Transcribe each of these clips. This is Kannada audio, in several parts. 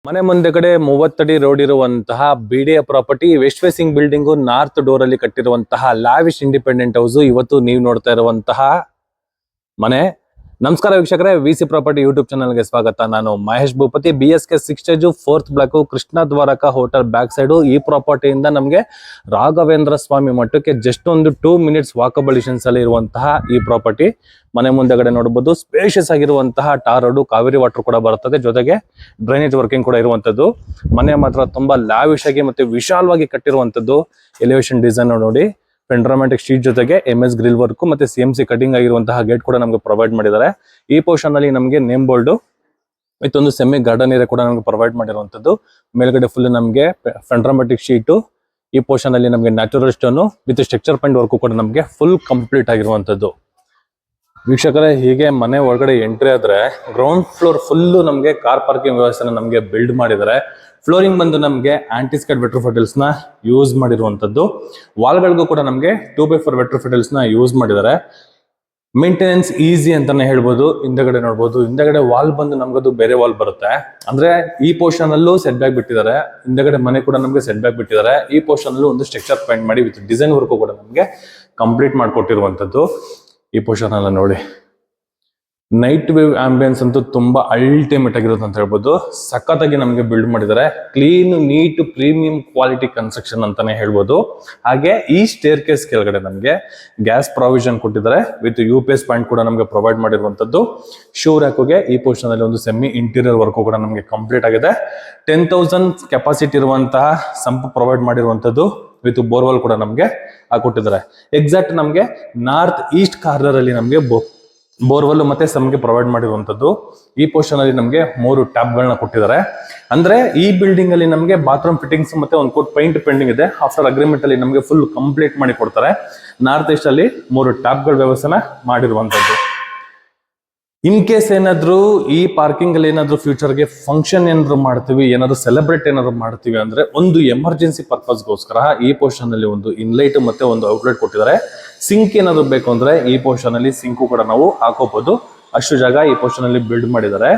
ಮನೆ ಮುಂದೆಗಡೆ 30 ಅಡಿ ರೋಡ್ ಇರುವಂತಹ BDA property west facing building north door ಅಲ್ಲಿ ಕಟ್ಟಿರುವಂತಹ ಲಾವಿಶ್ ಇಂಡಿಪೆಂಡೆಂಟ್ ಹೌಸ್ ಇವತ್ತು ನೀವು ನೋಡ್ತಾ ಇರುವಂತಹ ಮನೆ. ನಮಸ್ಕಾರ ವೀಕ್ಷಕರೇ, ವಿಸಿ ಪ್ರಾಪರ್ಟಿ ಯೂಟ್ಯೂಬ್ ಚಾನಲ್ಗೆ ಸ್ವಾಗತ. ನಾನು Mahesh Bhupathi, BSK 6 stage 4th block, Krishna Dwaraka hotel back side. ಈ ಪ್ರಾಪರ್ಟಿಯಿಂದ ನಮಗೆ ರಾಘವೇಂದ್ರ ಸ್ವಾಮಿ ಮಠಕ್ಕೆ ಜಸ್ಟ್ ಒಂದು 2 ಮಿನಿಟ್ಸ್ ವಾಕಬಲ್ ಡಿಸ್ಟೆನ್ಸ್ ಅಲ್ಲಿ ಇರುವಂತಹ ಈ ಪ್ರಾಪರ್ಟಿ. ಮನೆ ಮುಂದೆಗಡೆ ನೋಡಬಹುದು ಸ್ಪೇಷಿಯಸ್ ಆಗಿರುವಂತಹ ಟಾರ್ ರೋಡ್, ಕಾವೇರಿ ವಾಟರ್ ಕೂಡ ಬರುತ್ತದೆ, ಜೊತೆಗೆ ಡ್ರೈನೇಜ್ ವರ್ಕಿಂಗ್ ಕೂಡ ಇರುವಂತದ್ದು. ಮನೆ ಮಾತ್ರ ತುಂಬಾ ಲಾವಿಶ್ ಆಗಿ ಮತ್ತೆ ವಿಶಾಲವಾಗಿ ಕಟ್ಟಿರುವಂತದ್ದು. ಎಲಿವೇಶನ್ ಡಿಸೈನ್ ನೋಡಿ, ಪೆಂಡ್ರಾಮ್ಯಾಟಿಕ್ ಶೀಟ್ ಜೊತೆಗೆ MS ಗ್ರಿಲ್ ವರ್ಕ್ ಮತ್ತೆ CMC ಕಟಿಂಗ್ ಆಗಿರುವಂತಹ ಗೇಟ್ ಕೂಡ ನಮಗೆ ಪ್ರೊವೈಡ್ ಮಾಡಿದ್ದಾರೆ. ಈ ಪೋರ್ಷನ್ ಅಲ್ಲಿ ನಮಗೆ ನೇಮ್ ಬೋರ್ಡ್ ಮತ್ತೊಂದು ಸೆಮಿ ಗಾರ್ಡನ್ ಏರಿಯಾ ಕೂಡ ನಮಗೆ ಪ್ರೊವೈಡ್ ಮಾಡಿರುವಂತದ್ದು. ಮೇಲ್ಗಡೆ ಫುಲ್ ನಮಗೆ ಪೆಂಡ್ರಾಮ್ಯಾಟಿಕ್ ಶೀಟ್, ಈ ಪೋರ್ಷನ್ ಅಲ್ಲಿ ನಮಗೆ natural stone with structure paint work ಕೂಡ ನಮಗೆ ಫುಲ್ ಕಂಪ್ಲೀಟ್ ಆಗಿರುವಂತದ್ದು. ವೀಕ್ಷಕರೇ, ಹೀಗೆ ಮನೆ ಒಳಗಡೆ ಎಂಟ್ರಿ ಆದ್ರೆ ಗ್ರೌಂಡ್ ಫ್ಲೋರ್ ಫುಲ್ ನಮಗೆ ಕಾರ್ ಪಾರ್ಕಿಂಗ್ ವ್ಯವಸ್ಥೆನ ನಮಗೆ ಬಿಲ್ಡ್ ಮಾಡಿದ್ದಾರೆ. ಫ್ಲೋರಿಂಗ್ ಬಂದು ನಮಗೆ ಆಂಟಿಸ್ಕೇಟ್ ವೆಟ್ರೋಫೆಟಲ್ಸ್ ನ ಯೂಸ್ ಮಾಡಿರುವಂತದ್ದು. ವಾಲ್ಗಳಿಗೂ ಕೂಡ ನಮಗೆ 2x4 ವೆಟ್ರೋಫೆಟಲ್ಸ್ ನ ಯೂಸ್ ಮಾಡಿದ್ದಾರೆ. ಮೇಂಟೆನೆನ್ಸ್ ಈಸಿ ಅಂತಾನೆ ಹೇಳ್ಬೋದು. ಹಿಂದೆಗಡೆ ನೋಡ್ಬೋದು, ಹಿಂದೆಗಡೆ ವಾಲ್ ಬಂದು ನಮ್ಗದು ಬೇರೆ ವಾಲ್ ಬರುತ್ತೆ. ಅಂದ್ರೆ ಈ ಪೋರ್ಷನ್ ಅಲ್ಲೂ ಸೆಟ್ ಬ್ಯಾಕ್ ಬಿಟ್ಟಿದ್ದಾರೆ, ಹಿಂದೆಗಡೆ ಮನೆ ಕೂಡ ನಮಗೆ ಸೆಟ್ ಬ್ಯಾಕ್ ಬಿಟ್ಟಿದ್ದಾರೆ. ಈ ಪೋರ್ಷನ್ ಅಲ್ಲೂ ಒಂದು ಸ್ಟ್ರಕ್ಚರ್ ಪೈಂಟ್ ಮಾಡಿ ವಿತ್ ಡಿಸೈನ್ ವರ್ಕ್ ಕೂಡ ನಮಗೆ ಕಂಪ್ಲೀಟ್ ಮಾಡಿಕೊಟ್ಟಿರುವಂತದ್ದು. ಈ ಪೋರ್ಷನ್ ಎಲ್ಲ ನೋಡಿ, ನೈಟ್ ವೇವ್ ಆಂಬಿಯನ್ಸ್ ಅಂತೂ ತುಂಬಾ ಅಲ್ಟಿಮೇಟ್ ಆಗಿರುತ್ತೆ ಅಂತ ಹೇಳ್ಬೋದು. ಸಖತ್ತಾಗಿ ನಮಗೆ ಬಿಲ್ಡ್ ಮಾಡಿದ್ದಾರೆ. Clean, neat, premium quality construction ಅಂತಾನೆ ಹೇಳ್ಬೋದು. ಹಾಗೆ ಈ ಸ್ಟೇರ್ ಕೇಸ್ ಕೆಳಗಡೆ ನಮಗೆ ಗ್ಯಾಸ್ ಪ್ರಾವಿಷನ್ ಕೊಟ್ಟಿದ್ದಾರೆ ವಿತ್ UPS ಪಾಯಿಂಟ್ ಕೂಡ ನಮಗೆ ಪ್ರೊವೈಡ್ ಮಾಡಿರುವಂತದ್ದು. ಶೂ ರ್ಯಾಕ್ಗೆ ಈ ಪೋರ್ಷನ್ ಅಲ್ಲಿ ಒಂದು ಸೆಮಿ ಇಂಟೀರಿಯರ್ ವರ್ಕ್ ಕೂಡ ನಮಗೆ ಕಂಪ್ಲೀಟ್ ಆಗಿದೆ. 10,000 ಕೆಪಾಸಿಟಿ ಇರುವಂತಹ ಸಂಪ್ ಪ್ರೊವೈಡ್ ಮಾಡಿರುವಂತದ್ದು ವಿತ್ ಬೋರ್ವೆಲ್ ಕೂಡ ನಮಗೆ ಕೊಟ್ಟಿದ್ದಾರೆ. ಎಕ್ಸಾಕ್ಟ್ ನಮಗೆ ನಾರ್ತ್ ಈಸ್ಟ್ ಕಾರ್ನರ್ ಅಲ್ಲಿ ನಮಗೆ ಬೋರ್ವೆಲ್ ಮತ್ತೆ ಸಮ್ಗೆ ಪ್ರೊವೈಡ್ ಮಾಡಿರುವಂತದ್ದು. ಈ ಪೋರ್ಷನ್ ಅಲ್ಲಿ ನಮಗೆ 3 ಟ್ಯಾಪ್ ಗಳನ್ನ ಕೊಟ್ಟಿದ್ದಾರೆ. ಅಂದ್ರೆ ಈ ಬಿಲ್ಡಿಂಗ್ ಅಲ್ಲಿ ನಮಗೆ ಬಾತ್ರೂಮ್ ಫಿಟ್ಟಿಂಗ್ಸ್ ಮತ್ತೆ ಒಂದು ಕೋಟ್ ಪೈಂಟ್ ಪೆಂಡಿಂಗ್ ಇದೆ. ಆಫ್ಟರ್ ಅಗ್ರಿಮೆಂಟ್ ಅಲ್ಲಿ ನಮಗೆ ಫುಲ್ ಕಂಪ್ಲೀಟ್ ಮಾಡಿ ಕೊಡ್ತಾರೆ. ನಾರ್ತ್ ಈಸ್ಟ್ ಅಲ್ಲಿ 3 ಟ್ಯಾಪ್ ಗಳ ವ್ಯವಸ್ಥೆನ ಮಾಡಿರುವಂತದ್ದು. ಇನ್ ಕೇಸ್ ಏನಾದ್ರು ಈ ಪಾರ್ಕಿಂಗ್ ಅಲ್ಲಿ ಏನಾದ್ರು ಫ್ಯೂಚರ್ಗೆ ಫಂಕ್ಷನ್ ಏನಾದ್ರು ಮಾಡ್ತೀವಿ, ಏನಾದ್ರು ಸೆಲೆಬ್ರೇಟ್ ಏನಾದ್ರು ಮಾಡ್ತೀವಿ ಅಂದ್ರೆ ಒಂದು ಎಮರ್ಜೆನ್ಸಿ ಪರ್ಪಸ್ಗೋಸ್ಕರ ಈ ಪೋರ್ಷನ್ ಅಲ್ಲಿ ಒಂದು ಇನ್ಲೈಟ್ ಮತ್ತೆ ಒಂದು ಔಟ್ಲೆಟ್ ಕೊಟ್ಟಿದ್ದಾರೆ. ಸಿಂಕ್ ಏನಾದ್ರು ಬೇಕು ಅಂದ್ರೆ ಈ ಪೋರ್ಷನ್ ಅಲ್ಲಿ ಸಿಂಕು ಕೂಡ ನಾವು ಹಾಕೋಬಹುದು. ಅಷ್ಟು ಜಾಗ ಈ ಪೋರ್ಷನ್ ಅಲ್ಲಿ ಬಿಲ್ಡ್ ಮಾಡಿದ್ದಾರೆ.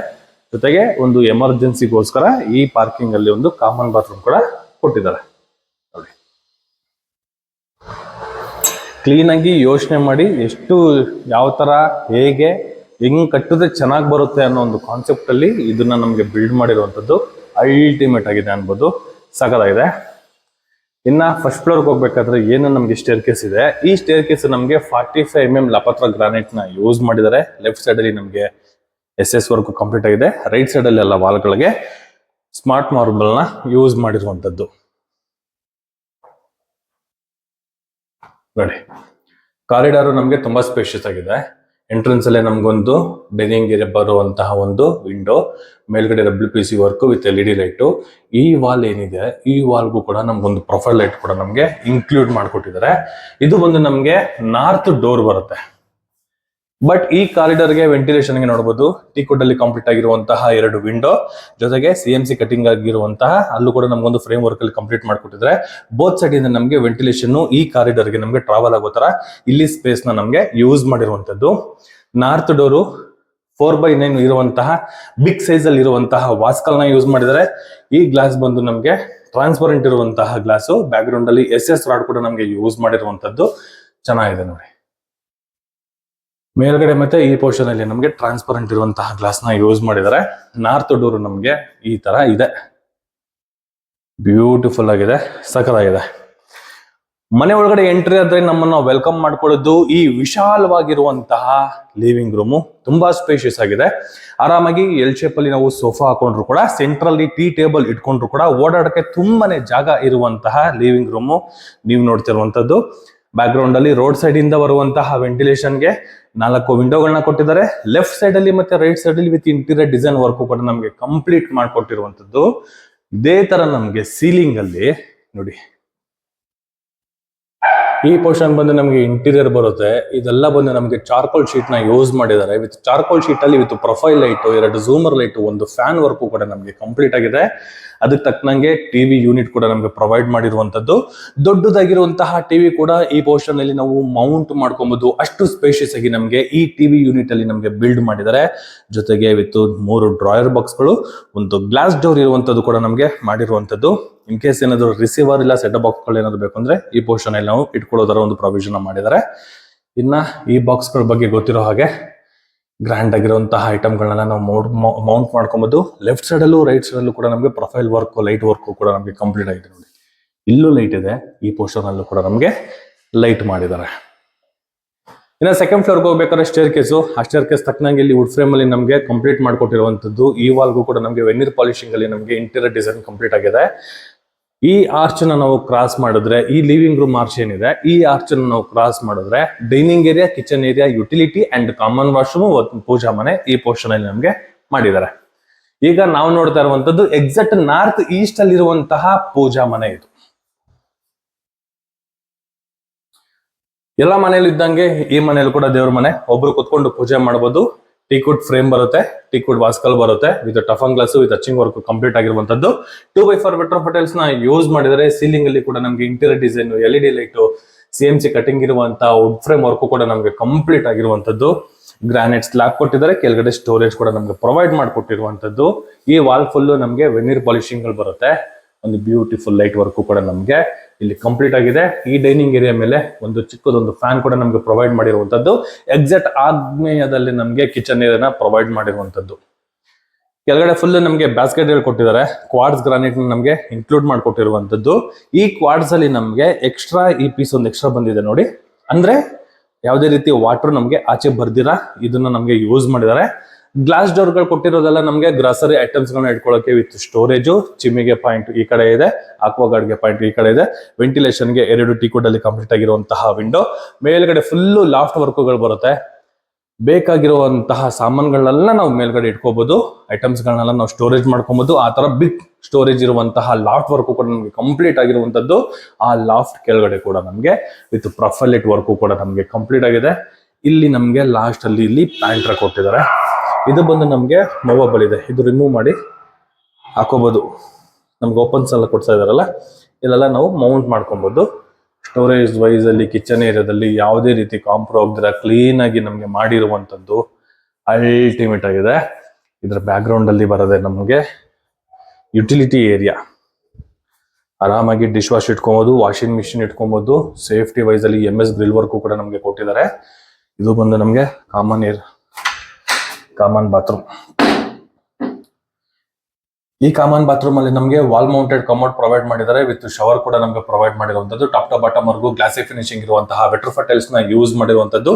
ಜೊತೆಗೆ ಒಂದು ಎಮರ್ಜೆನ್ಸಿಗೋಸ್ಕರ ಈ ಪಾರ್ಕಿಂಗ್ ಅಲ್ಲಿ ಒಂದು ಕಾಮನ್ ಬಾತ್ರೂಮ್ ಕೂಡ ಕೊಟ್ಟಿದ್ದಾರೆ. ನೋಡಿ, ಕ್ಲೀನ್ ಆಗಿ ಯೋಚನೆ ಮಾಡಿ ಎಷ್ಟು ಯಾವ ತರ ಹೇಗೆ ಹೆಂಗ್ ಕಟ್ಟಿದ್ರೆ ಚೆನ್ನಾಗಿ ಬರುತ್ತೆ ಅನ್ನೋ ಒಂದು ಕಾನ್ಸೆಪ್ಟ್ ಅಲ್ಲಿ ಇದನ್ನ ನಮಗೆ ಬಿಲ್ಡ್ ಮಾಡಿರುವಂತದ್ದು. ಅಲ್ಟಿಮೇಟ್ ಆಗಿದೆ ಅನ್ಬೋದು, ಸಖತ್ತಾಗಿದೆ. ಇನ್ನ ಫಸ್ಟ್ ಫ್ಲೋರ್ಗೆ ಹೋಗ್ಬೇಕಾದ್ರೆ ಏನು ನಮಗೆ ಸ್ಟೇರ್ ಕೇಸ್ ಇದೆ. ಈ ಸ್ಟೇರ್ ಕೇಸ್ ನಮಗೆ 45 mm ಲಪತ್ರ ಗ್ರಾನೈಟ್ ನ ಯೂಸ್ ಮಾಡಿದ್ದಾರೆ. ಲೆಫ್ಟ್ ಸೈಡ್ ಅಲ್ಲಿ ನಮಗೆ SS ವರ್ಕ್ ಕಂಪ್ಲೀಟ್ ಆಗಿದೆ. ರೈಟ್ ಸೈಡ್ ಅಲ್ಲಿ ಎಲ್ಲ ವಾಲ್ಗಳಿಗೆ ಸ್ಮಾರ್ಟ್ ಮಾರ್ಬಲ್ ನ ಯೂಸ್ ಮಾಡಿರುವಂತದ್ದು. ನೋಡಿ, ಕಾರಿಡಾರ್ ನಮಗೆ ತುಂಬಾ ಸ್ಪೇಷಿಯಸ್ ಆಗಿದೆ. ಎಂಟ್ರೆನ್ಸ್ ಅಲ್ಲೇ ನಮ್ಗೊಂದು ಡೈನಿಂಗ್ ಏರಿಯಾ ಬರುವಂತಹ ಒಂದು ವಿಂಡೋ, ಮೇಲ್ಗಡೆ WPC work with LED light. ಈ ವಾಲ್ ಏನಿದೆ, ಈ ವಾಲ್ಗೂ ಕೂಡ ನಮ್ಗೊಂದು ಪ್ರೊಫೈಲ್ ಲೈಟ್ ಕೂಡ ನಮಗೆ ಇನ್ಕ್ಲೂಡ್ ಮಾಡಿಕೊಟ್ಟಿದ್ದಾರೆ. ಇದು ಒಂದು ನಮಗೆ ನಾರ್ತ್ ಡೋರ್ ಬರುತ್ತೆ. ಬಟ್ ಈ ಕಾರಿಡಾರ್ಗೆ ವೆಂಟಿಲೇಷನ್ ಗೆ ನೋಡಬಹುದು, ಟೀಕುಡ್ ಅಲ್ಲಿ ಕಂಪ್ಲೀಟ್ ಆಗಿರುವಂತಹ 2 ವಿಂಡೋ, ಜೊತೆಗೆ CMC ಕಟಿಂಗ್ ಆಗಿರುವಂತಹ ಅಲ್ಲೂ ಕೂಡ ನಮ್ಗೊಂದು ಫ್ರೇಮ್ ವರ್ಕ್ ಅಲ್ಲಿ ಕಂಪ್ಲೀಟ್ ಮಾಡ್ಕೊಟ್ಟಿದ್ದಾರೆ. ಬೋತ್ ಸೈಡ್ ಇಂದ ನಮಗೆ ವೆಂಟಿಲೇಷನ್ ಈ ಕಾರಿಡಾರ್ ಗೆ ನಮಗೆ ಟ್ರಾವೆಲ್ ಆಗೋ ತರ ಇಲ್ಲಿ ಸ್ಪೇಸ್ ನ ನಮಗೆ ಯೂಸ್ ಮಾಡಿರುವಂತದ್ದು. ನಾರ್ತ್ ಡೋರು 4x9 ಇರುವಂತಹ ಬಿಗ್ ಸೈಜ್ ಅಲ್ಲಿ ಇರುವಂತಹ ವಾಸ್ಕಲ್ ನ ಯೂಸ್ ಮಾಡಿದ್ದಾರೆ. ಈ ಗ್ಲಾಸ್ ಬಂದು ನಮಗೆ ಟ್ರಾನ್ಸ್ಪರೆಂಟ್ ಇರುವಂತಹ ಗ್ಲಾಸು. ಬ್ಯಾಕ್ ಗ್ರೌಂಡ್ ಅಲ್ಲಿ SS ರಾಡ್ ಕೂಡ ನಮಗೆ ಯೂಸ್ ಮಾಡಿರುವಂತದ್ದು. ಚೆನ್ನಾಗಿದೆ ನೋಡಿ. ಮೇಲ್ಗಡೆ ಮತ್ತೆ ಈ ಪೋರ್ಷನ್ ಅಲ್ಲಿ ನಮಗೆ ಟ್ರಾನ್ಸ್ಪರೆಂಟ್ ಇರುವಂತಹ ಗ್ಲಾಸ್ ನ ಯೂಸ್ ಮಾಡಿದ್ದಾರೆ. ನಾರ್ತ್ ಡೋರ್ ನಮಗೆ ಈ ತರ ಇದೆ, ಬ್ಯೂಟಿಫುಲ್ ಆಗಿದೆ, ಸಖತ್ತಾಗಿದೆ. ಮನೆ ಒಳಗಡೆ ಎಂಟ್ರಿ ಆದ್ರೆ ನಮ್ಮನ್ನ ವೆಲ್ಕಮ್ ಮಾಡ್ಕೊಳ್ಳೋದು ಈ ವಿಶಾಲವಾಗಿರುವಂತಹ ಲಿವಿಂಗ್ ರೂಮು. ತುಂಬಾ ಸ್ಪೇಷಿಯಸ್ ಆಗಿದೆ. ಆರಾಮಾಗಿ ಎಲ್ ಶೇಪ್ ಅಲ್ಲಿ ನಾವು ಸೋಫಾ ಹಾಕೊಂಡ್ರು ಕೂಡ, ಸೆಂಟ್ರಲ್ಲಿ ಟೀ ಟೇಬಲ್ ಇಟ್ಕೊಂಡ್ರು ಕೂಡ ಓಡಾಡಕ್ಕೆ ತುಂಬಾನೇ ಜಾಗ ಇರುವಂತಹ ಲಿವಿಂಗ್ ರೂಮು ನೀವು ನೋಡ್ತಿರುವಂತದ್ದು. ಬ್ಯಾಕ್ ಗ್ರೌಂಡ್ ಅಲ್ಲಿ ರೋಡ್ ಸೈಡ್ ಇಂದ ಬರುವಂತಹ ವೆಂಟಿಲೇಷನ್ ಗೆ 4 ವಿಂಡೋಗಳನ್ನ ಕೊಟ್ಟಿದ್ದಾರೆ. ಲೆಫ್ಟ್ ಸೈಡ್ ಅಲ್ಲಿ ಮತ್ತೆ ರೈಟ್ ಸೈಡ್ ಅಲ್ಲಿ ವಿತ್ ಇಂಟೀರಿಯರ್ ಡಿಸೈನ್ ವರ್ಕ್ ಕೂಡ ನಮಗೆ ಕಂಪ್ಲೀಟ್ ಮಾಡಿಕೊಟ್ಟಿರುವಂತದ್ದು. ಇದೇ ತರ ನಮಗೆ ಸೀಲಿಂಗ್ ಅಲ್ಲಿ ನೋಡಿ, ಈ ಪೋರ್ಷನ್ ಬಂದು ನಮಗೆ ಇಂಟೀರಿಯರ್ ಬರುತ್ತೆ. ಇದೆಲ್ಲ ಬಂದು ನಮಗೆ ಚಾರ್ಕೋಲ್ ಶೀಟ್ ನ ಯೂಸ್ ಮಾಡಿದ್ದಾರೆ. ವಿತ್ ಚಾರ್ಕೋಲ್ ಶೀಟ್ ಅಲ್ಲಿ ವಿತ್ ಪ್ರೊಫೈಲ್ ಲೈಟ್, 2 ಝೂಮರ್ ಲೈಟ್, ಒಂದು ಫ್ಯಾನ್ ವರ್ಕ್ ಕೂಡ ನಮಗೆ ಕಂಪ್ಲೀಟ್ ಆಗಿದೆ. ಅದಕ್ಕೆ ತಕ್ಕನಂಗೆ ಟಿವಿ ಯೂನಿಟ್ ಕೂಡ ನಮಗೆ ಪ್ರೊವೈಡ್ ಮಾಡಿರುವಂತದ್ದು. ದೊಡ್ಡದಾಗಿರುವಂತಹ ಟಿವಿ ಕೂಡ ಈ ಪೋರ್ಷನ್ ಅಲ್ಲಿ ನಾವು ಮೌಂಟ್ ಮಾಡ್ಕೊಬಹುದು. ಅಷ್ಟು ಸ್ಪೇಷಿಯಸ್ ಆಗಿ ನಮಗೆ ಈ ಟಿವಿ ಯೂನಿಟ್ ಅಲ್ಲಿ ನಮಗೆ ಬಿಲ್ಡ್ ಮಾಡಿದ್ದಾರೆ. ಜೊತೆಗೆ ವಿತ್ 3 ಡ್ರಾಯರ್ ಬಾಕ್ಸ್ ಗಳು, ಒಂದು ಗ್ಲಾಸ್ ಡೋರ್ ಇರುವಂತದ್ದು ಕೂಡ ನಮಗೆ ಮಾಡಿರುವಂತದ್ದು. ಇನ್ ಕೇಸ್ ಏನಾದ್ರು ರಿಸೀವರ್ ಇಲ್ಲ ಸೆಟ್ ಬಾಕ್ಸ್ ಗಳು ಏನಾದ್ರು ಬೇಕು ಅಂದ್ರೆ ಈ ಪೋರ್ಷನ್ ಅಲ್ಲಿ ನಾವು ಇಟ್ಕೊಳ್ಳೋದರ ಒಂದು ಪ್ರೊವಿಷನ್ ಮಾಡಿದ್ದಾರೆ. ಇನ್ನ ಈ ಬಾಕ್ಸ್ ಗಳ ಬಗ್ಗೆ ಗೊತ್ತಿರೋ ಹಾಗೆ ಗ್ರ್ಯಾಂಡ್ ಆಗಿರುವಂತಹ ಐಟಮ್ಗಳನ್ನ ನಾವು ಮೌಂಟ್ ಮಾಡ್ಕೊಬಹುದು. ಲೆಫ್ಟ್ ಸೈಡ್ ಅಲ್ಲೂ ರೈಟ್ ಸೈಡ್ ಅಲ್ಲೂ ಕೂಡ ನಮಗೆ ಪ್ರೊಫೈಲ್ ವರ್ಕ್, ಲೈಟ್ ವರ್ಕ್ ಕೂಡ ನಮಗೆ ಕಂಪ್ಲೀಟ್ ಆಗಿದೆ ನೋಡಿ. ಇಲ್ಲೂ ಲೈಟ್ ಇದೆ, ಈ ಪೋರ್ಷನ್ ಅಲ್ಲೂ ಕೂಡ ನಮಗೆ ಲೈಟ್ ಮಾಡಿದ್ದಾರೆ. ಇನ್ನು ಸೆಕೆಂಡ್ ಫ್ಲೋರ್ಗೆ ಹೋಗ್ಬೇಕಾದ್ರೆ ಸ್ಟೇರ್ ಕೇಸು, ಆ ಸ್ಟೇರ್ ಕೇಸ್ ತಕ್ಕನಂಗೆ ಇಲ್ಲಿ ವುಡ್ ಫ್ರೇಮ್ ಅಲ್ಲಿ ನಮಗೆ ಕಂಪ್ಲೀಟ್ ಮಾಡ್ಕೊಟ್ಟಿರುವಂತದ್ದು. ಈ ವಾಲ್ಗೂ ಕೂಡ ನಮಗೆ ವೆನಿರ್ ಪಾಲಿಶಿಂಗ್ ಅಲ್ಲಿ ನಮಗೆ ಇಂಟೀರಿಯರ್ ಡಿಸೈನ್ ಕಂಪ್ಲೀಟ್ ಆಗಿದೆ. ಈ ಆರ್ಚ್ ನಾವು ಕ್ರಾಸ್ ಮಾಡಿದ್ರೆ, ಈ ಲಿವಿಂಗ್ ರೂಮ್ ಆರ್ಚ್ ಏನಿದೆ, ಈ ಆರ್ಚ್ ನಾವು ಕ್ರಾಸ್ ಮಾಡಿದ್ರೆ dining area, kitchen area, utility and common washroom, ಪೂಜಾ ಮನೆ ಈ ಪೋರ್ಷನ್ ಅಲ್ಲಿ ನಮಗೆ ಮಾಡಿದ್ದಾರೆ. ಈಗ ನಾವು ನೋಡ್ತಾ ಇರುವಂತದ್ದು ಎಕ್ಸಾಕ್ಟ್ ನಾರ್ತ್ ಈಸ್ಟ್ ಅಲ್ಲಿ ಇರುವಂತಹ ಪೂಜಾ ಮನೆ. ಇದು ಎಲ್ಲ ಮನೇಲಿ ಇದ್ದಂಗೆ ಈ ಮನೇಲಿ ಕೂಡ ದೇವ್ರ ಮನೆ. ಒಬ್ರು ಕುತ್ಕೊಂಡು ಪೂಜೆ ಮಾಡಬಹುದು. ಟೀಕ್ವುಡ್ ಫ್ರೇಮ್ ಬರುತ್ತೆ, ಟೀಕ್ವುಡ್ ವಾಸ್ಕಲ್ ಬರುತ್ತೆ, with toughen glass, with touching work complete ಆಗಿರುವಂತದ್ದು. 2x4 ವೆಟ್ರೋಫೋಟೈಲ್ಸ್ ನ ಯೂಸ್ ಮಾಡಿದರೆ. ಸೀಲಿಂಗ್ ಅಲ್ಲಿ ಕೂಡ ನಮಗೆ interior design, LED light, CMC cutting ಇರುವಂತಹ ವುಡ್ ಫ್ರೇಮ್ ವರ್ಕ್ ಕೂಡ ನಮಗೆ ಕಂಪ್ಲೀಟ್ ಆಗಿರುವಂತದ್ದು. ಗ್ರಾನೈಟ್ ಸ್ಲಾಬ್ ಕೊಟ್ಟಿದ್ದಾರೆ, ಕೆಳಗಡೆ ಸ್ಟೋರೇಜ್ ಕೂಡ ನಮಗೆ ಪ್ರೊವೈಡ್ ಮಾಡಿಕೊಟ್ಟಿರುವಂತದ್ದು. ಈ ವಾಲ್ ಫುಲ್ ನಮಗೆ ವೆನಿರ್ ಪಾಲಿಶಿಂಗ್ ಗಳು ಬರುತ್ತೆ. ಒಂದು ಬ್ಯೂಟಿಫುಲ್ ಲೈಟ್ ವರ್ಕ್ ಕೂಡ ನಮಗೆ ಇಲ್ಲಿ ಕಂಪ್ಲೀಟ್ ಆಗಿದೆ. ಈ ಡೈನಿಂಗ್ ಏರಿಯಾ ಮೇಲೆ ಒಂದು ಚಿಕ್ಕದೊಂದು ಫ್ಯಾನ್ ಕೂಡ ನಮಗೆ ಪ್ರೊವೈಡ್ ಮಾಡಿರುವಂತದ್ದು. ಎಕ್ಸಾಕ್ಟ್ ಆಗ್ನೇಯದಲ್ಲಿ ನಮಗೆ ಕಿಚನ್ ಏರಿಯಾನ ಪ್ರೊವೈಡ್ ಮಾಡಿರುವಂತದ್ದು. ಕೆಳಗಡೆ ಫುಲ್ ನಮಗೆ ಬ್ಯಾಸ್ಕೆಟ್ ಕೊಟ್ಟಿದ್ದಾರೆ. ಕ್ವಾರ್ಟ್ಸ್ ಗ್ರಾನೈಟ್ ನಮಗೆ ಇನ್ಕ್ಲೂಡ್ ಮಾಡಿಕೊಟ್ಟಿರುವಂತದ್ದು. ಈ ಕ್ವಾರ್ಟ್ಸ್ ಅಲ್ಲಿ ನಮಗೆ ಎಕ್ಸ್ಟ್ರಾ ಈ ಪೀಸ್ ಒಂದು ಎಕ್ಸ್ಟ್ರಾ ಬಂದಿದೆ ನೋಡಿ. ಅಂದ್ರೆ ಯಾವುದೇ ರೀತಿ ವಾಟರ್ ನಮಗೆ ಆಚೆ ಬರ್ದಿರಾ ಇದನ್ನ ನಮಗೆ ಯೂಸ್ ಮಾಡಿದ್ದಾರೆ. ಗ್ಲಾಸ್ ಡೋರ್ ಗಳು ಕೊಟ್ಟಿರೋದೆಲ್ಲ ನಮಗೆ ಗ್ರಾಸರಿ ಐಟಮ್ಸ್ ಗಳನ್ನ ಇಟ್ಕೊಳ್ಳೋಕೆ ವಿತ್ ಸ್ಟೋರೇಜು. ಚಿಮ್ಮಿಗೆ ಪಾಯಿಂಟ್ ಈ ಕಡೆ ಇದೆ, ಆಕ್ವಾಗಾರ್ಡ್ ಗೆ ಪಾಯಿಂಟ್ ಈ ಕಡೆ ಇದೆ. ವೆಂಟಿಲೇಷನ್ ಗೆ 2 ಟೀಕ್ವುಡ್ ಅಲ್ಲಿ ಕಂಪ್ಲೀಟ್ ಆಗಿರುವಂತಹ ವಿಂಡೋ. ಮೇಲ್ಗಡೆ ಫುಲ್ ಲಾಫ್ಟ್ ವರ್ಕ್ಗಳು ಬರುತ್ತೆ. ಬೇಕಾಗಿರುವಂತಹ ಸಾಮಾನುಗಳನ್ನೆಲ್ಲ ನಾವು ಮೇಲ್ಗಡೆ ಇಟ್ಕೋಬಹುದು. ಐಟಮ್ಸ್ ಗಳನ್ನೆಲ್ಲ ನಾವು ಸ್ಟೋರೇಜ್ ಮಾಡ್ಕೊಬಹುದು. ಆ ತರ ಬಿಗ್ ಸ್ಟೋರೇಜ್ ಇರುವಂತಹ ಲಾಫ್ಟ್ ವರ್ಕ್ ಕೂಡ ನಮಗೆ ಕಂಪ್ಲೀಟ್ ಆಗಿರುವಂತದ್ದು. ಆ ಲಾಫ್ಟ್ ಕೆಳಗಡೆ ಕೂಡ ನಮಗೆ ವಿತ್ ಪ್ರೊಫೈಲೈಟ್ ವರ್ಕ್ ಕೂಡ ನಮಗೆ ಕಂಪ್ಲೀಟ್ ಆಗಿದೆ. ಇಲ್ಲಿ ನಮಗೆ ಲಾಸ್ಟ್ ಅಲ್ಲಿ ಇಲ್ಲಿ ಪ್ಯಾಂಟ್ರ ಕೊಟ್ಟಿದ್ದಾರೆ. ಇದು ಬಂದು ನಮಗೆ ಮೂವಬಲ್ ಇದೆ, ಇದು ರಿಮೂವ್ ಮಾಡಿ ಹಾಕೋಬಹುದು. ನಮ್ಗೆ ಓಪನ್ಸ್ ಎಲ್ಲ ಕೊಡ್ತಾ ಇದಾರಲ್ಲ, ಇಲ್ಲೆಲ್ಲ ನಾವು ಮೌಂಟ್ ಮಾಡ್ಕೊಬಹುದು. ಸ್ಟೋರೇಜ್ ವೈಸ್ ಅಲ್ಲಿ ಕಿಚನ್ ಏರಿಯಾದಲ್ಲಿ ಯಾವುದೇ ರೀತಿ ಕಾಂಪ್ರೋ ಆಗದಿರ ಕ್ಲೀನ್ ಆಗಿ ನಮಗೆ ಮಾಡಿರುವಂತದ್ದು ಅಲ್ಟಿಮೇಟ್ ಆಗಿದೆ. ಇದರ ಬ್ಯಾಕ್ ಗ್ರೌಂಡ್ ಅಲ್ಲಿ ಬರೋದೆ ನಮಗೆ ಯುಟಿಲಿಟಿ ಏರಿಯಾ. ಆರಾಮಾಗಿ ಡಿಶ್ ವಾಶ್ ಇಟ್ಕೊಬಹುದು, ವಾಷಿಂಗ್ ಮಿಷಿನ್ ಇಟ್ಕೊಬಹುದು. ಸೇಫ್ಟಿ ವೈಸ್ ಅಲ್ಲಿ MS ಗ್ರಿಲ್ ವರ್ಕ್ ಕೂಡ ನಮಗೆ ಕೊಟ್ಟಿದ್ದಾರೆ. ಇದು ಬಂದು ನಮಗೆ ಕಾಮನ್ ಬಾತ್ರೂಮ್. ಈ ಕಾಮನ್ ಬಾತ್ರೂಮ್ ಅಲ್ಲಿ ನಮಗೆ ವಾಲ್ ಮೌಂಟೆಡ್ ಕಮೋಡ್ ಪ್ರೊವೈಡ್ ಮಾಡಿದ್ದಾರೆ. ವಿತ್ ಶವರ್ ಕೂಡ ನಮಗೆ ಪ್ರೊವೈಡ್ ಮಾಡಿರುವಂತದ್ದು. ಟಾಪ್ ಟು ಬಾಟಮ್ ವರ್ಗು ಗ್ಲಾಸಿ ಫಿನಿಶಿಂಗ್ ಇರುವಂತಹ ವೆಟ್ರೋಫೋಟೈಲ್ಸ್ ನ ಯೂಸ್ ಮಾಡಿರುವಂತದ್ದು.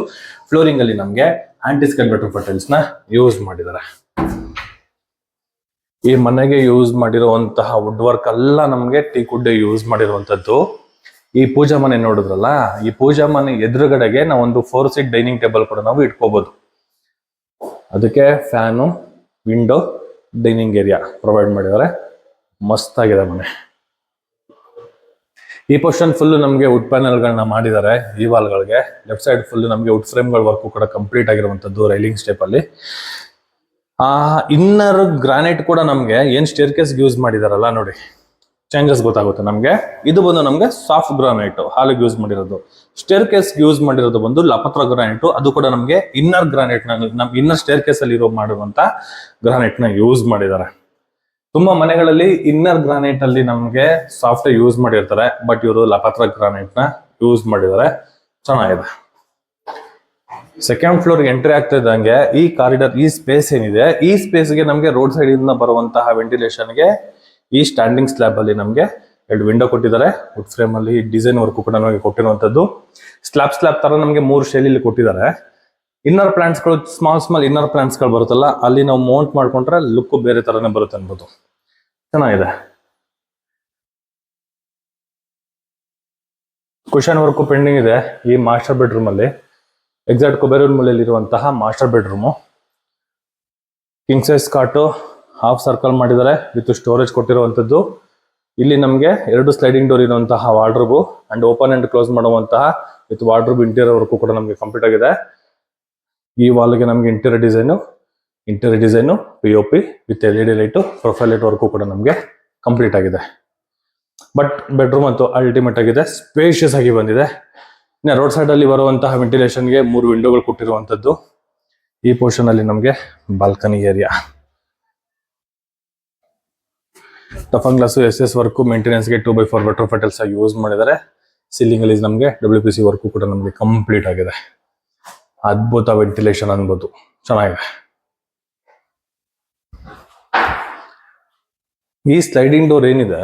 ಫ್ಲೋರಿಂಗ್ ಅಲ್ಲಿ ನಮಗೆ ಆಂಟಿಸ್ಕನ್ ವೆಟ್ರೋಫೋಟೈಲ್ಸ್ ನ ಯೂಸ್ ಮಾಡಿದ್ದಾರೆ. ಈ ಮನೆಗೆ ಯೂಸ್ ಮಾಡಿರುವಂತಹ ವುಡ್ ವರ್ಕ್ ಎಲ್ಲ ನಮಗೆ ಟೀಕ್ವುಡ್ ಯೂಸ್ ಮಾಡಿರುವಂತದ್ದು. ಈ ಪೂಜಾ ಮನೆ ನೋಡಿದ್ರಲ್ಲ, ಈ ಪೂಜಾ ಮನೆ ಎದುರುಗಡೆಗೆ ನಾವು ಒಂದು 4 ಸೀಟ್ ಡೈನಿಂಗ್ ಟೇಬಲ್ ಕೂಡ ನಾವು ಇಟ್ಕೋಬಹುದು. ಅದಕ್ಕೆ fan, window, dining area provide ಮಾಡಿದ್ದಾರೆ. ಮಸ್ತ್ ಆಗಿದೆ ಮನೆ. ಈ ಪೋರ್ಷನ್ ಫುಲ್ ನಮಗೆ ವುಡ್ ಪ್ಯಾನಲ್ ಗಳನ್ನ ಮಾಡಿದ್ದಾರೆ. ಈ ವಾಲ್ಗಳಿಗೆ ಲೆಫ್ಟ್ ಸೈಡ್ ಫುಲ್ ನಮಗೆ ವುಡ್ ಫ್ರೇಮ್ ಗಳ ವರ್ಕ್ ಕೂಡ ಕಂಪ್ಲೀಟ್ ಆಗಿರುವಂತದ್ದು ರೈಲಿಂಗ್ ಸ್ಟೆಪ್ ಅಲ್ಲಿ. ಇನ್ನರ್ ಗ್ರಾನೈಟ್ ಕೂಡ ನಮಗೆ ಏನ್ ಸ್ಟೇರ್ ಕೇಸ್ ಯೂಸ್ ಮಾಡಿದಾರಲ್ಲ ನೋಡಿ, ಚೇಂಜಸ್ ಗೊತ್ತಾಗುತ್ತೆ ನಮಗೆ. ಇದು ಬಂದು ನಮಗೆ ಸಾಫ್ಟ್ ಗ್ರಾನೈಟ್ ಹಾಲಿಗೆ ಯೂಸ್ ಮಾಡಿರೋದು. ಸ್ಟೇರ್ ಕೇಸ್ ಯೂಸ್ ಮಾಡಿರೋದು ಬಂದು ಲಪತ್ರ ಗ್ರಾನೈಟ್. ಅದು ಕೂಡ ನಮಗೆ ಇನ್ನರ್ ಗ್ರಾನೈಟ್ ನಮ್ ಇನ್ನರ್ ಸ್ಟೇರ್ ಕೇಸ್ ಅಲ್ಲಿ ಮಾಡಿರುವಂತ ಗ್ರಾನೈಟ್ ನ ಯೂಸ್ ಮಾಡಿದ್ದಾರೆ. ತುಂಬಾ ಮನೆಗಳಲ್ಲಿ ಇನ್ನರ್ ಗ್ರಾನೈಟ್ ಅಲ್ಲಿ ನಮಗೆ ಸಾಫ್ಟ್ ಯೂಸ್ ಮಾಡಿರ್ತಾರೆ, ಬಟ್ ಇವರು ಲಪತ್ರ ಗ್ರಾನೈಟ್ ನ ಯೂಸ್ ಮಾಡಿದ್ದಾರೆ. ಚೆನ್ನಾಗಿದೆ. ಸೆಕೆಂಡ್ ಫ್ಲೋರ್ ಎಂಟ್ರಿ ಆಗ್ತಾ ಇದ್ದಂಗೆ ಈ ಕಾರಿಡಾರ್, ಈ ಸ್ಪೇಸ್ ಏನಿದೆ, ಈ ಸ್ಪೇಸ್ಗೆ ನಮಗೆ ರೋಡ್ ಸೈಡ್ ಇಂದ ಬರುವಂತಹ ವೆಂಟಿಲೇಷನ್ಗೆ ಈ ಸ್ಟ್ಯಾಂಡಿಂಗ್ ಸ್ಲ್ಯಾಬ್ ಅಲ್ಲಿ ನಮಗೆ 2 ವಿಂಡೋ ಕೊಟ್ಟಿದ್ದಾರೆ. ವುಡ್ ಫ್ರೇಮ್ ಅಲ್ಲಿ ಡಿಸೈನ್ ವರ್ಕ್ ಕೂಡ ನಮಗೆ ಕೊಟ್ಟಿರುವಂತದ್ದು. ಸ್ಲ್ಯಾಬ್ ತರ ನಮಗೆ 3 ಶೈಲಿಯಲ್ಲಿ ಕೊಟ್ಟಿದ್ದಾರೆ. ಇನ್ನರ್ ಪ್ಲಾಂಟ್ಸ್ ಗಳು, ಸ್ಮಾಲ್ ಇನ್ನರ್ ಪ್ಲಾಂಟ್ಸ್ ಗಳು ಬರುತ್ತಲ್ಲ, ಅಲ್ಲಿ ನಾವು ಮೌಂಟ್ ಮಾಡ್ಕೊಂಡ್ರೆ ಲುಕ್ ಬೇರೆ ತರನೇ ಬರುತ್ತೆ ಅನ್ಬೋದು. ಚೆನ್ನಾಗಿದೆ. ಕುಶನ್ ವರ್ಕ್ ಪೆಂಡಿಂಗ್ ಇದೆ ಈ ಮಾಸ್ಟರ್ ಬೆಡ್ರೂಮ್ ಅಲ್ಲಿ. ಎಕ್ಸಾಕ್ಟ್ ಕುಬೇರನ್ ಮೂಲೆಯಲ್ಲಿ ಇರುವಂತಹ ಮಾಸ್ಟರ್ ಬೆಡ್ರೂಮು. ಕಿಂಗ್ ಸೈಜ್ ಕಾಟು, ಹಾಫ್ ಸರ್ಕಲ್ ಮಾಡಿದ್ದಾರೆ ವಿತ್ ಸ್ಟೋರೇಜ್ ಕೊಟ್ಟಿರುವಂತದ್ದು. ಇಲ್ಲಿ ನಮಗೆ 2 ಸ್ಲೈಡಿಂಗ್ ಡೋರ್ ಇರುವಂತಹ wardrobe and open and close ಮಾಡುವಂತಹ ವಿತ್ ವಾರ್ಡ್ರೋಬ್ ಇಂಟೀರಿಯರ್ ವರ್ಕ್ ಕೂಡ ನಮಗೆ ಕಂಪ್ಲೀಟ್ ಆಗಿದೆ. ಈ ವಾಲ್ಗೆ ನಮಗೆ interior design POP with LED light, profile light work ಕೂಡ ನಮಗೆ ಕಂಪ್ಲೀಟ್ ಆಗಿದೆ. ಬಟ್ ಬೆಡ್ರೂಮ್ ಅಂತೂ ಅಲ್ಟಿಮೇಟ್ ಆಗಿದೆ, ಸ್ಪೇಷಿಯಸ್ ಆಗಿ ಬಂದಿದೆ. ಇನ್ನು ರೋಡ್ ಸೈಡ್ ಅಲ್ಲಿ ಬರುವಂತಹ ವೆಂಟಿಲೇಷನ್ಗೆ 3 ವಿಂಡೋಗಳು ಕೊಟ್ಟಿರುವಂತದ್ದು. ಈ ಪೋರ್ಷನ್ ಅಲ್ಲಿ ನಮಗೆ balcony area, toughen glass SS work, maintenance ಗೆ 2x4 ರೆಟ್ರೋಫಿಟ್ಸ್ ಆಗಿ ಯೂಸ್ ಮಾಡಿದ್ದಾರೆ. ಸೀಲಿಂಗ್ ಅಲ್ಲಿ ನಮಗೆ WPC ವರ್ಕ್ ಕೂಡ ನಮಗೆ ಕಂಪ್ಲೀಟ್ ಆಗಿದೆ. ಅದ್ಭುತ ವೆಂಟಿಲೇಷನ್ ಅನ್ಬೋದು, ಚೆನ್ನಾಗಿದೆ. ಈ ಸ್ಲೈಡಿಂಗ್ ಡೋರ್ ಏನಿದೆ,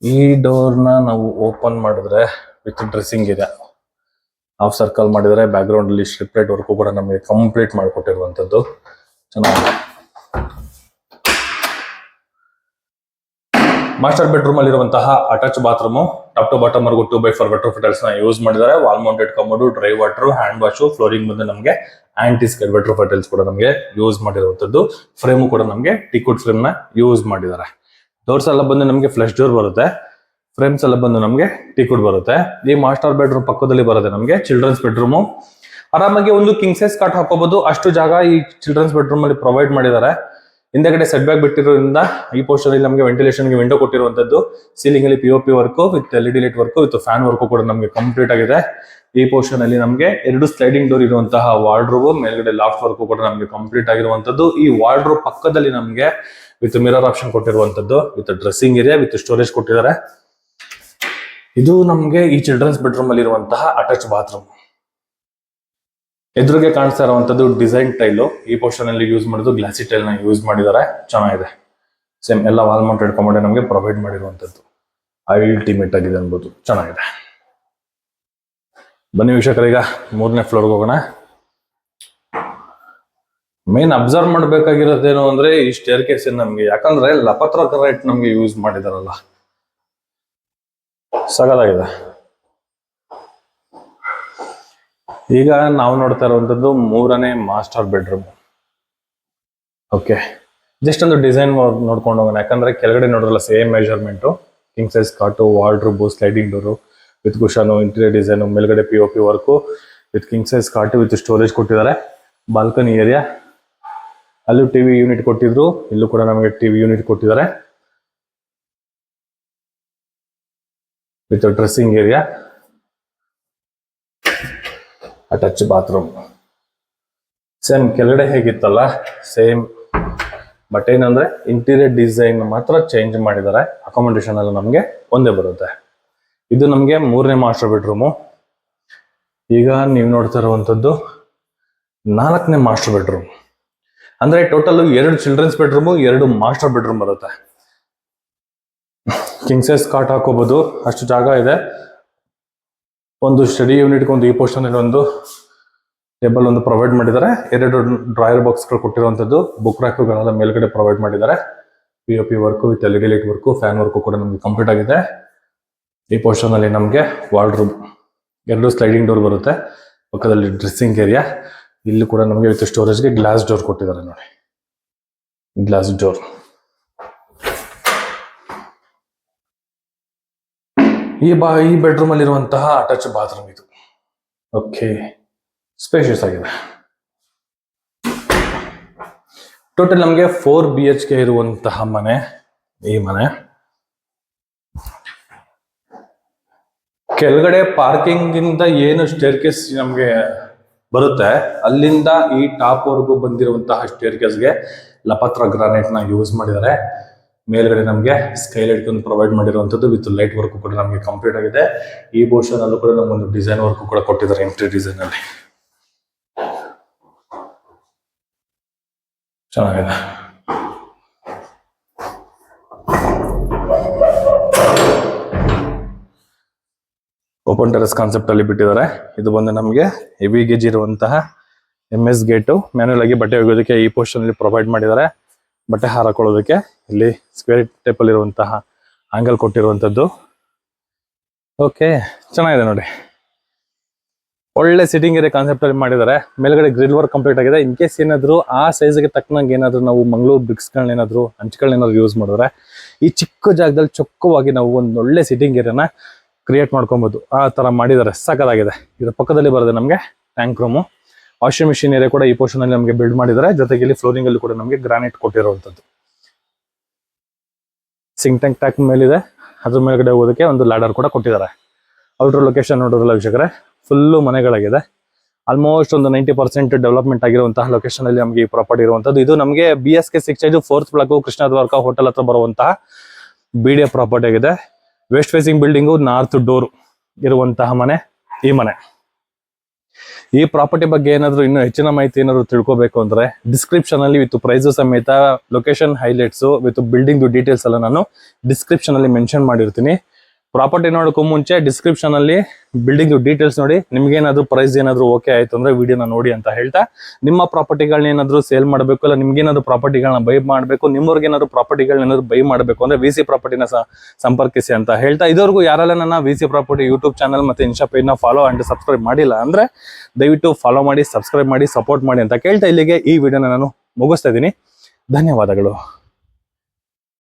ಈ ಡೋರ್ನ ನಾವು ಓಪನ್ ಮಾಡಿದ್ರೆ ವಿತ್ ಡ್ರೆಸ್ಸಿಂಗ್ ಇದೆ, ಹಾಫ್ ಸರ್ಕಲ್ ಮಾಡಿದರೆ ಬ್ಯಾಕ್ ಗ್ರೌಂಡ್ ಅಲ್ಲಿ ಸ್ಟ್ರಿಪ್ ಲೈಟ್ ವರ್ಕ್ ಕೂಡ ನಮಗೆ ಕಂಪ್ಲೀಟ್ ಮಾಡಿಕೊಟ್ಟಿರುವಂತದ್ದು, ಚೆನ್ನಾಗಿದೆ. ಮಾಸ್ಟರ್ ಬೆಡ್ರೂಮ್ ಅಲ್ಲಿರುವಂತಹ attach bathroom, top to bottom ವರೆಗೂ 2x4 ರೆಟ್ರೋಫಿಟ್ಸ್ ನ ಯೂಸ್ ಮಾಡಿದ್ದಾರೆ. Wall mounted commode, dry water, hand wash, flooring ಬಂದು ನಮಗೆ ಆಂಟಿ ಸ್ಕೇಡ್ ರೆಟ್ರೋಫಿಟ್ಸ್ ಕೂಡ ನಮಗೆ ಯೂಸ್ ಮಾಡಿರುವಂತದ್ದು. ಫ್ರೇಮ್ ಕೂಡ ನಮಗೆ ಟೀಕ್ವುಡ್ ಫ್ರೇಮ್ ನ ಯೂಸ್ ಮಾಡಿದ್ದಾರೆ. ಡೋರ್ಸ್ ಎಲ್ಲ ಬಂದು ನಮಗೆ ಫ್ಲಶ್ ಡೋರ್ ಬರುತ್ತೆ, ಫ್ರೇಮ್ಸ್ ಎಲ್ಲ ಬಂದು ನಮಗೆ ಟೀಕ್ವುಡ್ ಬರುತ್ತೆ. ಈ ಮಾಸ್ಟರ್ ಬೆಡ್ರೂಮ್ ಪಕ್ಕದಲ್ಲಿ ಬರುತ್ತೆ ನಮಗೆ ಚಿಲ್ಡ್ರನ್ಸ್ ಬೆಡ್ರೂಮ್. ಆರಾಮಾಗಿ ಒಂದು ಕಿಂಗ್ ಸೈಜ್ ಕಾಟ್ ಹಾಕೋಬಹುದು, ಅಷ್ಟು ಜಾಗ ಈ ಚಿಲ್ಡ್ರನ್ಸ್ ಬೆಡ್ರೂಮ್ ಅಲ್ಲಿ ಪ್ರೊವೈಡ್ ಮಾಡಿದ್ದಾರೆ. ಹಿಂದೆಗಡೆ ಸೆಟ್ ಬ್ಯಾಕ್ ಬಿಟ್ಟಿರೋದ್ರಿಂದ ಈ ಪೋರ್ಷನ್ ಅಲ್ಲಿ ನಮಗೆ ವೆಂಟಿಲೇಷನ್ ಗೆ ವಿಂಡೋ ಕೊಟ್ಟಿರುವಂತದ್ದು. ಸೀಲಿಂಗ್ ಅಲ್ಲಿ POP work with LED light work with fan work ಕೂಡ ನಮಗೆ ಕಂಪ್ಲೀಟ್ ಆಗಿದೆ. ಈ ಪೋರ್ಷನ್ ಅಲ್ಲಿ ನಮಗೆ 2 ಸ್ಲೈಡಿಂಗ್ ಡೋರ್ ಇರುವಂತಹ ವಾರ್ಡ್ರೋಬ್, ಮೇಲ್ಗಡೆ ಲಾಫ್ಟ್ ವರ್ಕ್ ಕೂಡ ನಮಗೆ ಕಂಪ್ಲೀಟ್ ಆಗಿರುವಂತದ್ದು. ಈ ವಾರ್ಡ್ರೋಬ್ ಪಕ್ಕದಲ್ಲಿ ನಮಗೆ ವಿತ್ ಮಿರರ್ ಆಪ್ಷನ್ ಕೊಟ್ಟಿರುವಂತದ್ದು, with dressing area, with storage ಕೊಟ್ಟಿದ್ದಾರೆ. ಇದು ನಮಗೆ ಈ ಚಿಲ್ಡ್ರನ್ಸ್ ಬೆಡ್ರೂಮ್ ಅಲ್ಲಿ ಇರುವಂತಹ ಅಟ್ಯಾಚ್ ಬಾತ್ರೂಮ್. ಎದುರಿಗೆ ಕಾಣಿಸ್ತಾ ಇರುವಂತದ್ದು ಡಿಸೈನ್ ಟೈಲು. ಈ ಪೋರ್ಷನ್ ಅಲ್ಲಿ ಯೂಸ್ ಮಾಡಿದ್ದು ಗ್ಲಾಸಿ ಟೈಲ್ ನ ಯೂಸ್ ಮಾಡಿದ್ದಾರೆ, ಚೆನ್ನಾಗಿದೆ. ಸೇಮ್ ಎಲ್ಲ ವಾಲ್ ಮೌಂಟೆಡ್ ಕಮೋಡ್ ನಮಗೆ ಪ್ರೊವೈಡ್ ಮಾಡಿರುವಂತದ್ದು, ಅಲ್ಟಿಮೇಟ್ ಆಗಿದೆ ಅನ್ಬೋದು, ಚೆನ್ನಾಗಿದೆ. ಬನ್ನಿ ವೀಕ್ಷಕರ, ಈಗ 3ನೇ ಫ್ಲೋರ್ಗೆ ಹೋಗೋಣ. ಮೇನ್ ಅಬ್ಸರ್ವ್ ಮಾಡ್ಬೇಕಾಗಿರೋದೇನು ಅಂದ್ರೆ ಈ ಸ್ಟೇರ್ ಕೇಸ್ ನಮ್ಗೆ, ಯಾಕಂದ್ರೆ ಲಪತ್ರ ಗ್ರಾನೈಟ್ ನಮ್ಗೆ ಯೂಸ್ ಮಾಡಿದಾರಲ್ಲ, ಸಗದಾಗಿದೆ. ಈಗ ನಾವು ನೋಡ್ತಾ ಇರುವಂತದ್ದು 3ನೇ ಮಾಸ್ಟರ್ ಬೆಡ್ರೂಮ್. ಓಕೆ, ಜಸ್ಟ್ ಒಂದು ಡಿಸೈನ್ ನೋಡ್ಕೊಂಡು ಹೋಗೋಣ. ಯಾಕಂದ್ರೆ ಕೆಳಗಡೆ ನೋಡ್ರಲ್ಲ ಸೇಮ್ ಮೆಜರ್ಮೆಂಟ್, ಕಿಂಗ್ ಸೈಜ್ ಕಾಟು, wardrobe, sliding door with cushion, interior design, ಮೇಲ್ಗಡೆ POP work with king size ಕಾಟು ವಿತ್ ಸ್ಟೋರೇಜ್ ಕೊಟ್ಟಿದ್ದಾರೆ. ಬಾಲ್ಕನಿ ಏರಿಯಾ, ಅಲ್ಲೂ ಟಿವಿ ಯೂನಿಟ್ ಕೊಟ್ಟಿದ್ರು, ಇಲ್ಲೂ ಕೂಡ ನಮಗೆ ಟಿವಿ ಯೂನಿಟ್ ಕೊಟ್ಟಿದ್ದಾರೆ with dressing area, attach bathroom. Same ಕೆಳಗಡೆ ಹೇಗಿತ್ತಲ್ಲ ಸೇಮ್, ಬಟ್ ಏನಂದ್ರೆ ಇಂಟೀರಿಯರ್ ಡಿಸೈನ್ ಮಾತ್ರ ಚೇಂಜ್ ಮಾಡಿದ್ದಾರೆ. ಅಕಾಮಿಡೇಷನ್ ಎಲ್ಲ ನಮಗೆ ಒಂದೇ ಬರುತ್ತೆ. ಇದು ನಮಗೆ 3ನೇ ಮಾಸ್ಟರ್ ಬೆಡ್ರೂಮು. ಈಗ ನೀವು ನೋಡ್ತಾ ಇರುವಂತದ್ದು 4ನೇ ಮಾಸ್ಟರ್ ಬೆಡ್ರೂಮ್. ಅಂದ್ರೆ total 2 childrens bedroom, 2 master bedroom ಬರುತ್ತೆ. ಕಿಂಗ್ ಸೈಜ್ ಕಾಟ್ ಹಾಕೋಬಹುದು, ಅಷ್ಟು ಜಾಗ ಇದೆ. ಒಂದು ಸ್ಟಡಿ ಯೂನಿಟ್ಗೆ ಒಂದು ಈ ಪೋರ್ಷನ್ ಅಲ್ಲಿ ಒಂದು ಟೇಬಲ್ ಒಂದು ಪ್ರೊವೈಡ್ ಮಾಡಿದ್ದಾರೆ. 2 ಡ್ರಾಯರ್ ಬಾಕ್ಸ್ ಗಳು ಕೊಟ್ಟಿರುವಂತದ್ದು, ಬುಕ್ ರ್ಯಾಕ್ಗಳೆಲ್ಲ ಮೇಲ್ಗಡೆ ಪ್ರೊವೈಡ್ ಮಾಡಿದ್ದಾರೆ. POP work with LED light work, fan work ಕೂಡ ನಮಗೆ ಕಂಪ್ಲೀಟ್ ಆಗಿದೆ. ಈ ಪೋರ್ಷನ್ ಅಲ್ಲಿ ನಮಗೆ ವಾರ್ಡ್ರೂಮ್, 2 ಸ್ಲೈಡಿಂಗ್ ಡೋರ್ ಬರುತ್ತೆ, ಪಕ್ಕದಲ್ಲಿ ಡ್ರೆಸ್ಸಿಂಗ್ ಏರಿಯಾ, ಇಲ್ಲಿ ಕೂಡ ನಮಗೆ ವಿತ್ ಸ್ಟೋರೇಜ್ಗೆ ಗ್ಲಾಸ್ ಡೋರ್ ಕೊಟ್ಟಿದ್ದಾರೆ ನೋಡಿ, ಗ್ಲಾಸ್ ಡೋರ್. ಈ ಬೆಡ್ರೂಮ್ ಅಲ್ಲಿ ಇರುವಂತಹ ಅಟ್ಯಾಚ್ ಬಾತ್ರೂಮ್ ಇದು. ಓಕೆ, ಸ್ಪೇಷಿಯಸ್ ಆಗಿದೆ. ಟೋಟಲ್ ನಮಗೆ 4 BHK ಇರುವಂತಹ ಮನೆ ಈ ಮನೆ. ಕೆಳಗಡೆ ಪಾರ್ಕಿಂಗ್ ಇಂದ ಏನು ಸ್ಟೇರ್ ಕೇಸ್ ನಮಗೆ ಬರುತ್ತೆ, ಅಲ್ಲಿಂದ ಈ ಟಾಪ್ ವರ್ಗೂ ಬಂದಿರುವಂತಹ ಸ್ಟೇರ್ ಕೇಸ್ಗೆ ಲಪತ್ರ ಗ್ರಾನೈಟ್ ನ ಯೂಸ್ ಮಾಡಿದ್ದಾರೆ. ಮೇಲ್ಗಡೆ ನಮಗೆ ಸ್ಕೈಲೈಟ್ ಒಂದು ಪ್ರೊವೈಡ್ ಮಾಡಿರುವಂತದ್ದು ವಿತ್ ಲೈಟ್ ವರ್ಕ್ ಕೂಡ ನಮಗೆ ಕಂಪ್ಲೀಟ್ ಆಗಿದೆ. ಈ ಪೋರ್ಷನ್ ಅಲ್ಲೂ ಕೂಡ ನಮಗೊಂದು ಡಿಸೈನ್ ವರ್ಕ್ ಕೂಡ ಕೊಟ್ಟಿದ್ದಾರೆ, ಇಂಟೀರಿಯರ್ ಡಿಸೈನ್ ಅಲ್ಲಿ ಚೆನ್ನಾಗಿದೆ. ಓಪನ್ ಟೆರೆಸ್ ಕಾನ್ಸೆಪ್ಟ್ ಅಲ್ಲಿ ಬಿಟ್ಟಿದ್ದಾರೆ. ಇದು ಬಂದು ನಮಗೆ ಹೆವಿ ಗೇಜ್ ಇರುವಂತಹ MS ಗೇಟು. ಮ್ಯಾನ್ಯಲ್ ಆಗಿ ಬಟ್ಟೆ ಒಗೆಯೋದಕ್ಕೆ ಈ ಪೋರ್ಷನ್ ಅಲ್ಲಿ ಪ್ರೊವೈಡ್ ಮಾಡಿದ್ದಾರೆ. ಬಟ್ಟೆ ಹಾಕೊಳ್ಳೋದಕ್ಕೆ ಇಲ್ಲಿ ಸ್ಕ್ವೇರ್ ಟೈಪ್ ಅಲ್ಲಿ ಇರುವಂತಹ ಆಂಗಲ್ ಕೊಟ್ಟಿರುವಂತದ್ದು. ಓಕೆ, ಚೆನ್ನಾಗಿದೆ ನೋಡಿ, ಒಳ್ಳೆ ಸಿಟಿಂಗ್ ಏರಿಯಾ ಕಾನ್ಸೆಪ್ಟ್ ಅಲ್ಲಿ ಮಾಡಿದ್ದಾರೆ. ಮೇಲ್ಗಡೆ ಗ್ರಿಲ್ ವರ್ಕ್ ಕಂಪ್ಲೀಟ್ ಆಗಿದೆ. ಇನ್ ಕೇಸ್ ಏನಾದ್ರು ಆ ಸೈಜ್ಗೆ ತಕ್ಕನಂಗೆ ಏನಾದ್ರು ನಾವು ಮಂಗಳೂರು ಬ್ರಿಕ್ಸ್ಗಳನ್ನ ಏನಾದ್ರು ಹಂಚ್ಗಳನ್ನೇನಾದ್ರು ಯೂಸ್ ಮಾಡಿದ್ರೆ ಈ ಚಿಕ್ಕ ಜಾಗದಲ್ಲಿ ಚೊಕ್ಕವಾಗಿ ನಾವು ಒಂದು ಒಳ್ಳೆ ಸಿಟಿಂಗ್ ಏರಿಯಾನ ಕ್ರಿಯೇಟ್ ಮಾಡ್ಕೊಬಹುದು. ಆ ತರ ಮಾಡಿದ್ದಾರೆ, ಸಕ್ಕತ್ತಾಗಿದೆ. ಇದ್ರ ಪಕ್ಕದಲ್ಲಿ ಬರೋದು ನಮಗೆ tank room. Washing machine area ಕೂಡ ಈ ಪೋರ್ಷನ್ ಅಲ್ಲಿ ನಮಗೆ ಬಿಲ್ಡ್ ಮಾಡಿದ್ದಾರೆ. ಜೊತೆಗೆ ಇಲ್ಲಿ ಫ್ಲೋರಿಂಗ್ ಅಲ್ಲಿ ಕೂಡ ನಮಗೆ ಗ್ರಾನೈಟ್ ಕೊಟ್ಟಿರುವಂತದ್ದು. ಸಿಂಕ್ ಟ್ಯಾಂಕ್ ಮೇಲಿದೆ. ಅದ್ರ ಮೇಲ್ಗಡೆ ಹೋಗೋದಕ್ಕೆ ಒಂದು ಲ್ಯಾಡರ್ ಕೂಡ ಕೊಟ್ಟಿದ್ದಾರೆ. ಔಟರ್ ಲೊಕೇಶನ್ ನೋಡೋದ್ರಲ್ಲ ವೀಕ್ಷಕರೇ, ಫುಲ್ಲು ಮನೆಗಳಾಗಿದೆ. ಆಲ್ಮೋಸ್ಟ್ ಒಂದು 90% ಡೆವಲಪ್ಮೆಂಟ್ ಆಗಿರುವಂತಹ ಲೊಕೇಶನ್ ಅಲ್ಲಿ ನಮಗೆ ಈ ಪ್ರಾಪರ್ಟಿ ಇರುವಂತದ್ದು. ಇದು ನಮಗೆ BSK 65 4th block Krishna Dwaraka hotel ಹತ್ರ ಬರುವಂತಹ BDA ಪ್ರಾಪರ್ಟಿ ಆಗಿದೆ. West facing building, north door ಇರುವಂತಹ ಮನೆ ಈ ಮನೆ. ಈ ಪ್ರಾಪರ್ಟಿ ಬಗ್ಗೆ ಏನಾದ್ರು ಇನ್ನೂ ಹೆಚ್ಚಿನ ಮಾಹಿತಿ ಏನಾದ್ರು ತಿಳ್ಕೊಬೇಕು ಅಂದ್ರೆ ಡಿಸ್ಕ್ರಿಪ್ಷನ್ ಅಲ್ಲಿ ವಿತ್ ಪ್ರೈಸ್ ಸಮೇತ location highlights with building details ಎಲ್ಲ ನಾನು ಡಿಸ್ಕ್ರಿಪ್ಷನ್ ಅಲ್ಲಿ ಮೆನ್ಷನ್ ಮಾಡಿರ್ತೀನಿ. ಪ್ರಾಪರ್ಟಿ ನೋಡೋಕ್ಕೂ ಮುಂಚೆ ಡಿಸ್ಕ್ರಿಪ್ಷನ್ ಅಲ್ಲಿ ಬಿಲ್ಡಿಂಗ್ ಡೀಟೇಲ್ಸ್ ನೋಡಿ. ನಿಮ್ಗೆ ಏನಾದ್ರು ಪ್ರೈಸ್ ಏನಾದ್ರು ಓಕೆ ಆಯ್ತು ಅಂದ್ರೆ ವಿಡಿಯೋನ ನೋಡಿ ಅಂತ ಹೇಳ್ತಾ, ನಿಮ್ಮ ಪ್ರಾಪರ್ಟಿಗಳನ್ನ ಏನಾದ್ರು ಸೇಲ್ ಮಾಡಬೇಕು, ಇಲ್ಲ ನಿಮ್ಗೇನಾದ್ರು ಪ್ರಾಪರ್ಟಿಗಳನ್ನ ಬೈ ಮಾಡಬೇಕು, ನಿಮ್ಮವ್ರಿಗೆ ಏನಾದ್ರು ಪ್ರಾಪರ್ಟಿಗಳನ್ನೇನಾದ್ರು ಬೈ ಮಾಡಬೇಕು ಅಂದ್ರೆ VC ಪ್ರಾಪರ್ಟಿನ ಸಂಪರ್ಕಿಸಿ ಅಂತ ಹೇಳ್ತಾ, ಇದುವರೆಗೂ ಯಾರೆಲ್ಲ ನನ್ನ VC ಪ್ರಾಪರ್ಟಿ ಯೂಟ್ಯೂಬ್ ಚಾನಲ್ ಮತ್ತೆ ಇನ್ಸ್ಟಾ ಪೇಜ್ ನ ಫಾಲೋ ಅಂಡ್ ಸಬ್ಸ್ಕ್ರೈಬ್ ಮಾಡಿಲ್ಲ ಅಂದ್ರೆ ದಯವಿಟ್ಟು ಫಾಲೋ ಮಾಡಿ, ಸಬ್ಸ್ಕ್ರೈಬ್ ಮಾಡಿ, ಸಪೋರ್ಟ್ ಮಾಡಿ ಅಂತ ಕೇಳ್ತಾ ಇಲ್ಲಿಗೆ ಈ ವಿಡಿಯೋನ ನಾನು ಮುಗಿಸ್ತಾ ಇದ್ದೀನಿ. ಧನ್ಯವಾದಗಳು.